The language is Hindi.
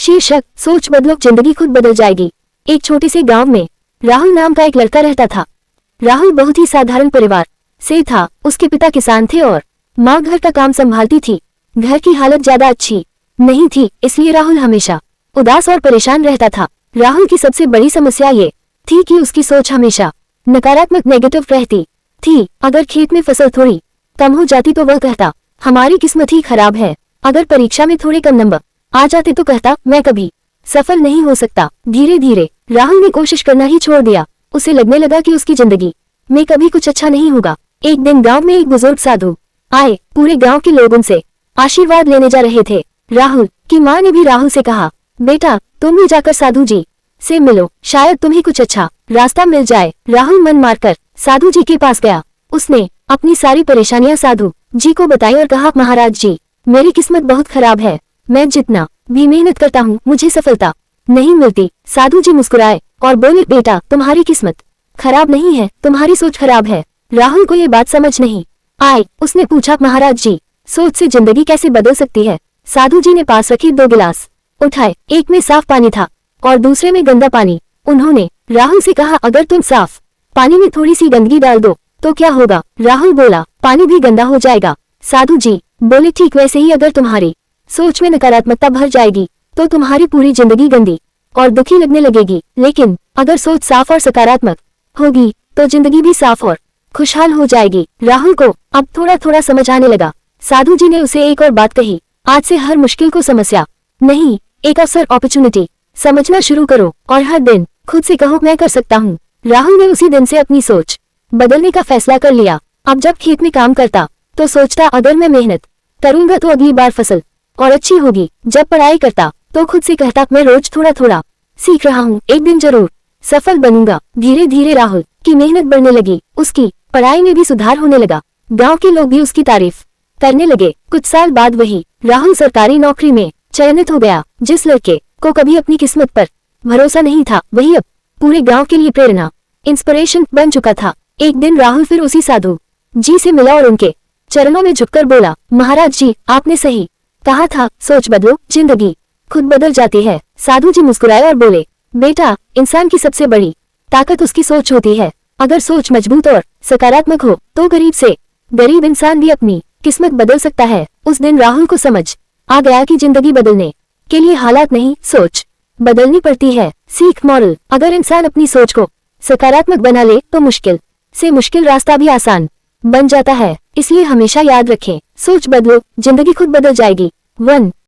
शीर्षक सोच बदलो जिंदगी खुद बदल जाएगी। एक छोटे से गांव में राहुल नाम का एक लड़का रहता था। राहुल बहुत ही साधारण परिवार से था। उसके पिता किसान थे और माँ घर का काम संभालती थी। घर की हालत ज्यादा अच्छी नहीं थी, इसलिए राहुल हमेशा उदास और परेशान रहता था। राहुल की सबसे बड़ी समस्या ये थी कि उसकी सोच हमेशा नकारात्मक नेगेटिव रहती थी। अगर खेत में फसल थोड़ी कम हो जाती तो वह कहता हमारी किस्मत ही खराब है। अगर परीक्षा में थोड़े कम नंबर आ जाते तो कहता मैं कभी सफल नहीं हो सकता। धीरे धीरे राहुल ने कोशिश करना ही छोड़ दिया। उसे लगने लगा कि उसकी जिंदगी में कभी कुछ अच्छा नहीं होगा। एक दिन गांव में एक बुजुर्ग साधु आए। पूरे गांव के लोग उनसे आशीर्वाद लेने जा रहे थे। राहुल की माँ ने भी राहुल से कहा बेटा तुम भी जाकर साधु जी से मिलो, शायद तुम्हें कुछ अच्छा रास्ता मिल जाए। राहुल मन मारकर साधु जी के पास गया। उसने अपनी सारी परेशानियां साधु जी को बताई और कहा महाराज जी मेरी किस्मत बहुत खराब है। मैं जितना भी मेहनत करता हूँ मुझे सफलता नहीं मिलती। साधु जी मुस्कुराए और बोले बेटा तुम्हारी किस्मत खराब नहीं है, तुम्हारी सोच खराब है। राहुल को ये बात समझ नहीं आई। उसने पूछा महाराज जी सोच से जिंदगी कैसे बदल सकती है। साधु जी ने पास रखे 2 गिलास उठाए। एक में साफ पानी था और दूसरे में गंदा पानी। उन्होंने राहुल से कहा अगर तुम साफ पानी में थोड़ी सी गंदगी डाल दो तो क्या होगा। राहुल बोला पानी भी गंदा हो जाएगा। साधु जी बोले ठीक वैसे ही अगर तुम्हारी सोच में नकारात्मकता भर जाएगी तो तुम्हारी पूरी जिंदगी गंदी और दुखी लगने लगेगी। लेकिन अगर सोच साफ और सकारात्मक होगी तो जिंदगी भी साफ और खुशहाल हो जाएगी। राहुल को अब थोड़ा थोड़ा समझ आने लगा। साधु जी ने उसे एक और बात कही आज से हर मुश्किल को समस्या नहीं एक अवसर अपॉर्चुनिटी समझना शुरू करो और हर दिन खुद से कहो मैं कर सकता हूँ। राहुल ने उसी दिन से अपनी सोच बदलने का फैसला कर लिया। अब जब खेत में काम करता तो सोचता अगर मैं मेहनत करूंगा तो अगली बार फसल और अच्छी होगी। जब पढ़ाई करता तो खुद से कहता मैं रोज थोड़ा थोड़ा सीख रहा हूँ, एक दिन जरूर सफल बनूंगा। धीरे धीरे राहुल की मेहनत बढ़ने लगी। उसकी पढ़ाई में भी सुधार होने लगा। गांव के लोग भी उसकी तारीफ करने लगे। कुछ साल बाद वही राहुल सरकारी नौकरी में चयनित हो गया। जिस लड़के को कभी अपनी किस्मत पर भरोसा नहीं था वही अब पूरे गांव के लिए प्रेरणा इंस्पिरेशन बन चुका था। एक दिन राहुल फिर उसी साधु जी से मिला और उनके चरणों में झुककर बोला महाराज जी आपने सही कहा था, सोच बदलो जिंदगी खुद बदल जाती है। साधु जी मुस्कुराए और बोले बेटा इंसान की सबसे बड़ी ताकत उसकी सोच होती है। अगर सोच मजबूत और सकारात्मक हो तो गरीब से गरीब इंसान भी अपनी किस्मत बदल सकता है। उस दिन राहुल को समझ आ गया कि जिंदगी बदलने के लिए हालात नहीं सोच बदलनी पड़ती है। सीख मॉरल अगर इंसान अपनी सोच को सकारात्मक बना ले तो मुश्किल से मुश्किल रास्ता भी आसान बन जाता है। इसलिए हमेशा याद रखें सोच बदलो जिंदगी खुद बदल जाएगी। 1